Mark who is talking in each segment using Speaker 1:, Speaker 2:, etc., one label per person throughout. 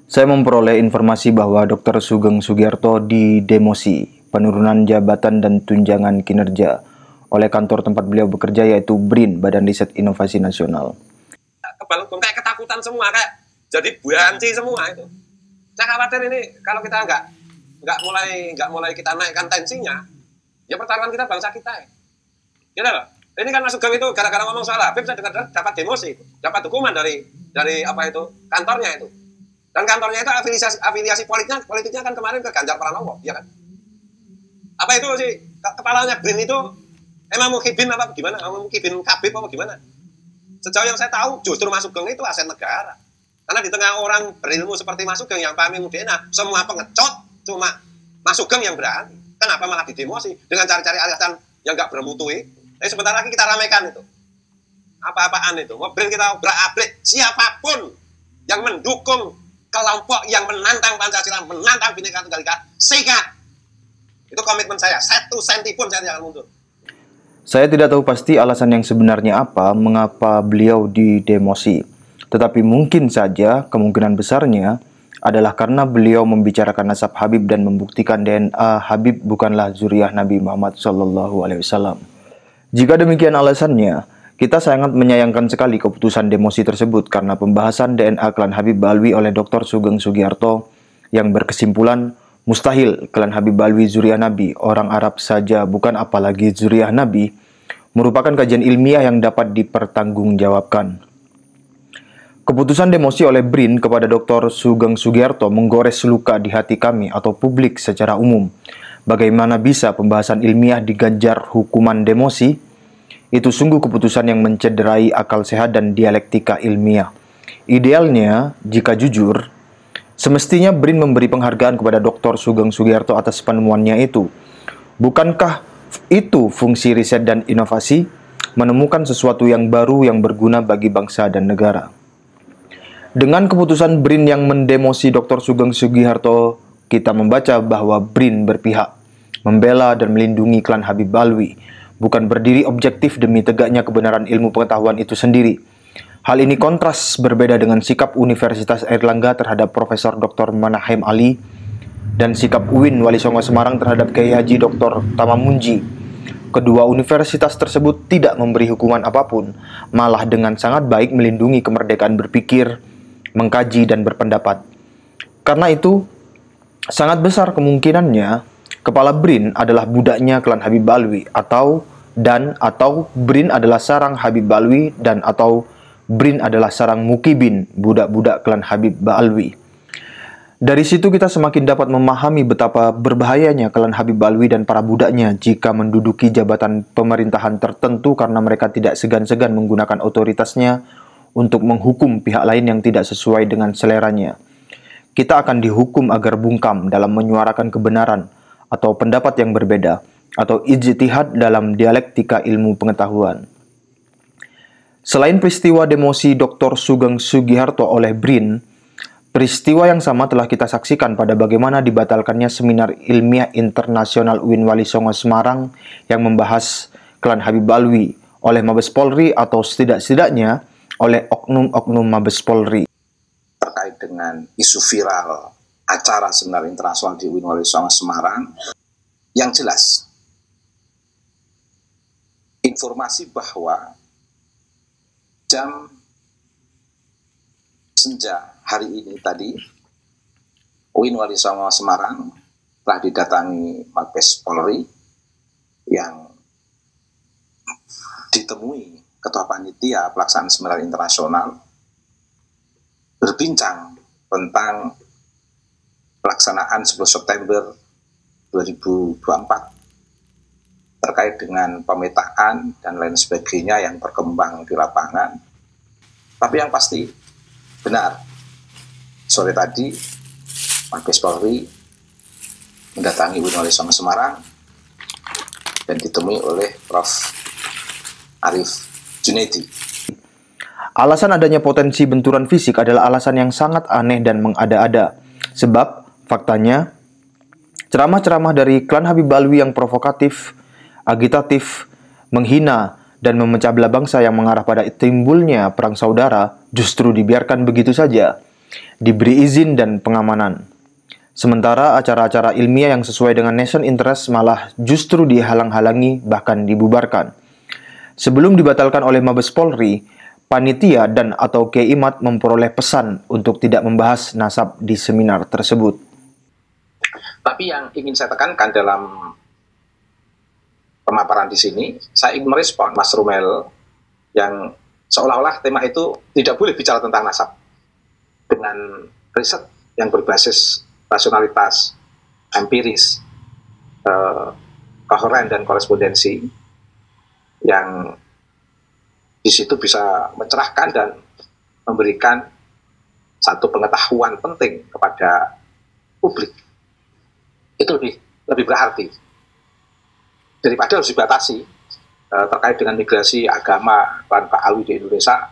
Speaker 1: Saya memperoleh informasi bahwa Dr. Sugeng Sugiarto didemosi, penurunan jabatan dan tunjangan kinerja oleh kantor tempat beliau bekerja, yaitu BRIN, Badan Riset Inovasi Nasional.
Speaker 2: Kebal hukum kayak ketakutan semua, kayak jadi banci semua itu. Saya khawatir ini kalau kita nggak mulai kita naikkan tensinya, ya pertaruhan kita bangsa kita ya. Gitu loh. Ini kan Mas Sugeng itu gara-gara ngomong soal Habib, saya dengar dapat demosi, dapat hukuman dari apa itu kantornya itu. Dan kantornya itu afiliasi politiknya kan kemarin ke Ganjar Pranowo, ya kan? Apa itu sih kepalanya BRIN itu emang Muhyiddin apa gimana? Muhyiddin Habib apa gimana? Sejauh yang saya tahu justru Mas Sugeng itu aset negara. Karena di tengah orang berilmu seperti Mas Sugeng yang pahami Udena, semua pengecut cuma Mas Sugeng yang berani. Kenapa malah didemosi dengan cari-cari alasan yang nggak bermutu itu? Sebentar lagi kita ramaikan itu. Apa-apaan itu? BRIN kita berak-abrik, siapapun yang mendukung kelompok yang menantang Pancasila, menantang Bhinneka Tunggal Ika, sikat. Itu komitmen saya. 1 senti pun saya tidak akan mundur.
Speaker 1: Saya tidak tahu pasti alasan yang sebenarnya apa, mengapa beliau didemosi. Tetapi mungkin saja, kemungkinan besarnya adalah karena beliau membicarakan nasab Habib dan membuktikan DNA Habib bukanlah zuriyah Nabi Muhammad SAW. Jika demikian alasannya, kita sangat menyayangkan sekali keputusan demosi tersebut karena pembahasan DNA klan Habib Ba'alwi oleh Dr. Sugeng Sugiarto yang berkesimpulan mustahil klan Habib Ba'alwi zuriyah Nabi, orang Arab saja bukan apalagi zuriyah Nabi, merupakan kajian ilmiah yang dapat dipertanggungjawabkan. Keputusan demosi oleh BRIN kepada Dr. Sugeng Sugiarto menggores luka di hati kami atau publik secara umum. Bagaimana bisa pembahasan ilmiah diganjar hukuman demosi? Itu sungguh keputusan yang mencederai akal sehat dan dialektika ilmiah. Idealnya, jika jujur, semestinya BRIN memberi penghargaan kepada Dr. Sugeng Sugiarto atas penemuannya itu. Bukankah itu fungsi riset dan inovasi? Menemukan sesuatu yang baru yang berguna bagi bangsa dan negara. Dengan keputusan BRIN yang mendemosi Dr. Sugeng Sugiarto, kita membaca bahwa BRIN berpihak, membela dan melindungi klan Habib Ba'alwi, bukan berdiri objektif demi tegaknya kebenaran ilmu pengetahuan itu sendiri. Hal ini kontras berbeda dengan sikap Universitas Airlangga terhadap Profesor Dr. Manahem Ali dan sikap UIN Wali Songo Semarang terhadap Kiai Haji Dr. Tamamunji. Kedua universitas tersebut tidak memberi hukuman apapun, malah dengan sangat baik melindungi kemerdekaan berpikir, mengkaji, dan berpendapat. Karena itu, sangat besar kemungkinannya kepala BRIN adalah budaknya klan Habib Ba'alwi atau BRIN adalah sarang Habib Ba'alwi atau BRIN adalah sarang mukibin, budak-budak klan Habib Ba'alwi. Dari situ kita semakin dapat memahami betapa berbahayanya klan Habib Ba'alwi dan para budaknya jika menduduki jabatan pemerintahan tertentu karena mereka tidak segan-segan menggunakan otoritasnya untuk menghukum pihak lain yang tidak sesuai dengan seleranya. Kita akan dihukum agar bungkam dalam menyuarakan kebenaran atau pendapat yang berbeda, atau ijtihad dalam dialektika ilmu pengetahuan. Selain peristiwa demosi Dr. Sugeng Sugiarto oleh BRIN, peristiwa yang sama telah kita saksikan pada bagaimana dibatalkannya seminar ilmiah internasional UIN Wali Songo Semarang yang membahas klan Habib Ba'alwi oleh Mabes Polri atau setidak-tidaknya oleh oknum-oknum Mabes Polri.
Speaker 3: Terkait dengan isu viral acara seminar internasional di UIN Wali Songo Semarang, yang jelas informasi bahwa jam senja hari ini tadi UIN Wali Songo Semarang telah didatangi Mabes Polri yang ditemui Ketua Panitia Pelaksanaan Seminar Internasional berbincang tentang pelaksanaan 10 September 2024 terkait dengan pemetaan dan lain sebagainya yang berkembang di lapangan. Tapi yang pasti benar, sore tadi Mabes Polri mendatangi UIN Wali Songo Semarang dan ditemui oleh Prof. Arief Junaidi.
Speaker 1: Alasan adanya potensi benturan fisik adalah alasan yang sangat aneh dan mengada-ada. Sebab, faktanya, ceramah-ceramah dari klan Habib Ba'alwi yang provokatif, agitatif, menghina, dan memecah belah bangsa yang mengarah pada timbulnya perang saudara justru dibiarkan begitu saja. diberi izin dan pengamanan. Sementara acara-acara ilmiah yang sesuai dengan nation interest malah justru dihalang-halangi bahkan dibubarkan. Sebelum dibatalkan oleh Mabes Polri, panitia dan atau KIMAT memperoleh pesan untuk tidak membahas nasab di seminar tersebut.
Speaker 3: Tapi yang ingin saya tekankan dalam pemaparan di sini, saya ingin merespon Mas Rumel yang seolah-olah tema itu tidak boleh bicara tentang nasab dengan riset yang berbasis rasionalitas, empiris, koheren dan korespondensi yang di situ bisa mencerahkan dan memberikan satu pengetahuan penting kepada publik. Itu lebih berarti daripada harus dibatasi terkait dengan migrasi agama klan Pak Alwi di Indonesia,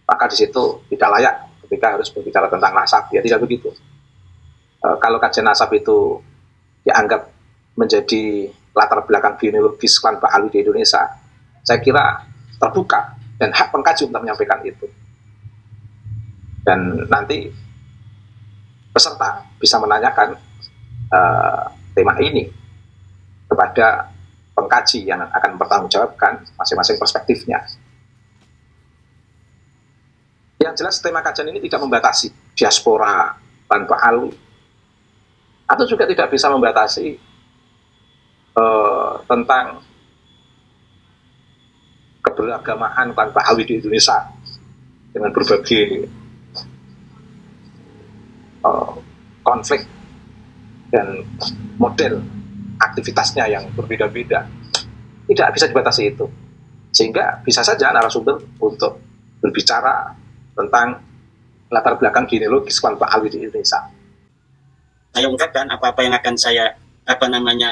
Speaker 3: maka di situ tidak layak ketika harus berbicara tentang nasab. Ya tidak begitu. Kalau kajian nasab itu dianggap menjadi latar belakang genealogis klan Pak Alwi di Indonesia, saya kira terbuka dan hak pengkaji untuk menyampaikan itu. Dan nanti peserta bisa menanyakan tema ini kepada pengkaji yang akan mempertanggungjawabkan masing-masing perspektifnya. Yang jelas tema kajian ini tidak membatasi diaspora klan Pak Alwi, atau juga tidak bisa membatasi tentang keberagamaan klan Pak Alwi di Indonesia dengan berbagai konflik dan model aktivitasnya yang berbeda-beda. Tidak bisa dibatasi itu, sehingga bisa saja narasumber untuk berbicara tentang latar belakang genealogis klan Pak Alwi di Indonesia.
Speaker 4: Saya ungkapkan apa-apa yang akan saya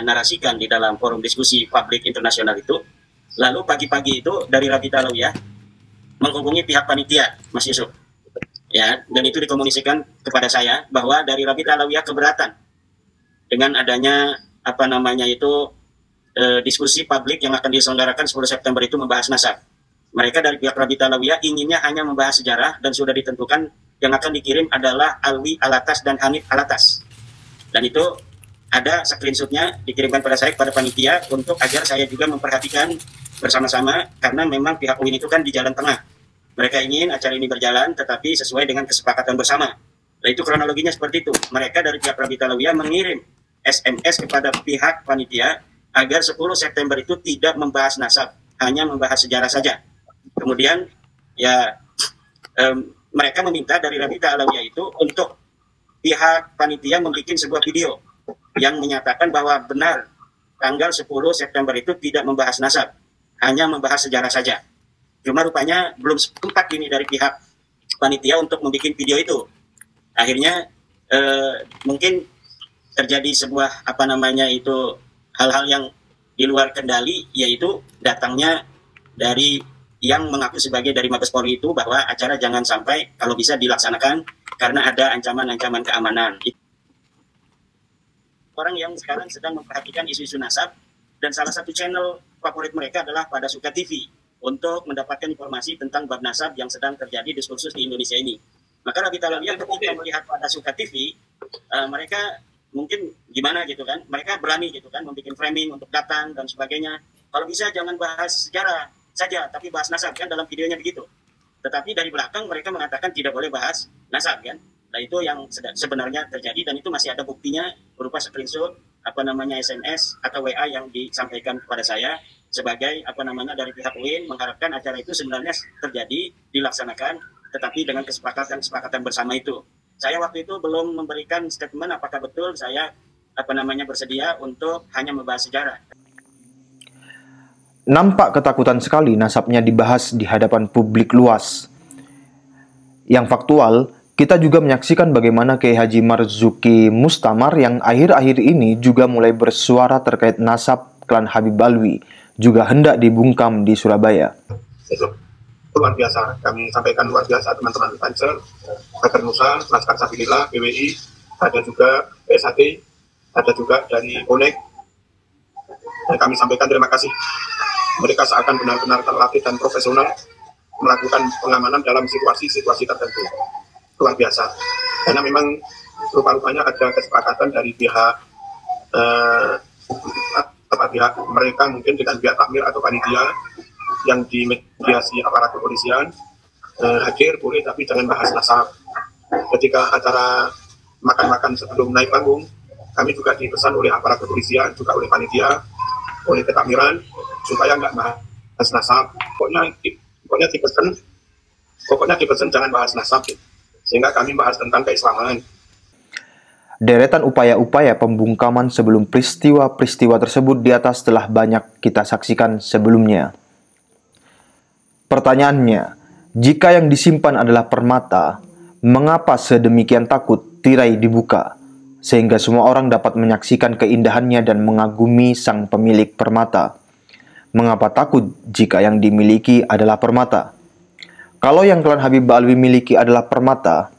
Speaker 4: narasikan di dalam forum diskusi publik internasional itu. Lalu pagi-pagi itu dari Rabita Alawiyah menghubungi pihak panitia, Mas Yusuf. Ya, dan itu dikomunikasikan kepada saya bahwa dari Rabita Alawiyah keberatan dengan adanya diskusi publik yang akan diselenggarakan 10 September itu membahas nasab. Mereka dari pihak Rabita Alawiyah inginnya hanya membahas sejarah dan sudah ditentukan yang akan dikirim adalah Alwi Alatas dan Hanif Alatas. Dan itu ada screenshotnya dikirimkan pada saya kepada panitia untuk agar saya juga memperhatikan bersama-sama, karena memang pihak UIN itu kan di jalan tengah. Mereka ingin acara ini berjalan tetapi sesuai dengan kesepakatan bersama. Nah itu kronologinya seperti itu. Mereka dari pihak Rabita Alawiyah mengirim SMS kepada pihak panitia agar 10 September itu tidak membahas nasab, hanya membahas sejarah saja. Kemudian ya mereka meminta dari Rabita Alawiyah itu untuk pihak panitia membuat sebuah video yang menyatakan bahwa benar tanggal 10 September itu tidak membahas nasab, hanya membahas sejarah saja. Cuma rupanya belum sempat ini dari pihak panitia untuk membuat video itu. Akhirnya mungkin terjadi sebuah hal-hal yang di luar kendali, yaitu datangnya dari yang mengaku sebagai dari Mabes Polri itu bahwa acara jangan sampai kalau bisa dilaksanakan karena ada ancaman-ancaman keamanan. Orang yang sekarang sedang memperhatikan isu-isu nasab, dan salah satu channel favorit mereka adalah Pada Suka TV untuk mendapatkan informasi tentang bab nasab yang sedang terjadi diskursus di Indonesia ini. Maka Rabita Alawiyah ketika melihat Pada Suka TV, mereka mungkin gimana gitu kan, mereka berani gitu kan membuat framing untuk datang dan sebagainya. Kalau bisa jangan bahas sejarah saja, tapi bahas nasab kan, dalam videonya begitu. Tetapi dari belakang mereka mengatakan tidak boleh bahas nasab kan. Nah itu yang sebenarnya terjadi, dan itu masih ada buktinya berupa screenshot SMS atau WA yang disampaikan kepada saya sebagai dari pihak UIN mengharapkan acara itu sebenarnya terjadi, dilaksanakan, tetapi dengan kesepakatan bersama itu. Saya waktu itu belum memberikan statement apakah betul saya bersedia untuk hanya membahas sejarah.
Speaker 1: Nampak ketakutan sekali nasabnya dibahas di hadapan publik luas. Yang faktual, kita juga menyaksikan bagaimana Kiai Haji Marzuki Mustamar yang akhir-akhir ini juga mulai bersuara terkait nasab klan Habib Alwi, juga hendak dibungkam di Surabaya.
Speaker 5: Itu luar biasa, kami sampaikan luar biasa teman-teman Pansel, Bakar Nusa, Laskar Sabilillah, PWI, ada juga PSAT, ada juga dari ONEK, dan kami sampaikan terima kasih. Mereka seakan benar-benar terlatih dan profesional melakukan pengamanan dalam situasi-situasi tertentu. luar biasa. Karena memang rupa-rupanya ada kesepakatan dari pihak pihak mereka mungkin dengan pihak takmir atau panitia yang dimediasi aparat kepolisian, hadir boleh tapi jangan bahas nasab. Ketika acara makan-makan sebelum naik panggung, kami juga dipesan oleh aparat kepolisian, juga oleh panitia, oleh ketakmiran, supaya nggak bahas nasab. Pokoknya dipesan jangan bahas nasab, sehingga kami bahas tentang keislaman.
Speaker 1: Deretan upaya-upaya pembungkaman sebelum peristiwa-peristiwa tersebut di atas telah banyak kita saksikan sebelumnya. Pertanyaannya, jika yang disimpan adalah permata, mengapa sedemikian takut tirai dibuka, sehingga semua orang dapat menyaksikan keindahannya dan mengagumi sang pemilik permata? Mengapa takut jika yang dimiliki adalah permata? Kalau yang klan Habib Ba'alwi miliki adalah permata,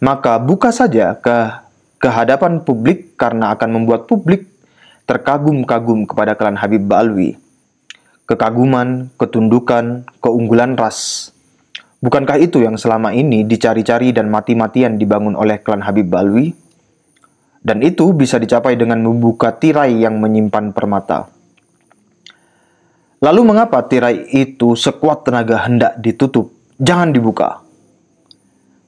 Speaker 1: maka buka saja ke hadapan publik karena akan membuat publik terkagum-kagum kepada klan Habib Ba'alwi. Kekaguman, ketundukan, keunggulan ras. Bukankah itu yang selama ini dicari-cari dan mati-matian dibangun oleh klan Habib Ba'alwi? Dan itu bisa dicapai dengan membuka tirai yang menyimpan permata. Lalu mengapa tirai itu sekuat tenaga hendak ditutup? Jangan dibuka.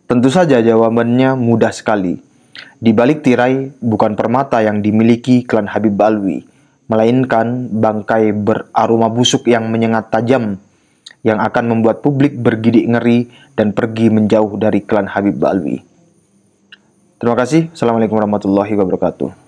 Speaker 1: Tentu saja jawabannya mudah sekali. Di balik tirai bukan permata yang dimiliki klan Habib Ba'alwi, melainkan bangkai beraroma busuk yang menyengat tajam, yang akan membuat publik bergidik ngeri dan pergi menjauh dari klan Habib Ba'alwi. Terima kasih. Assalamualaikum warahmatullahi wabarakatuh.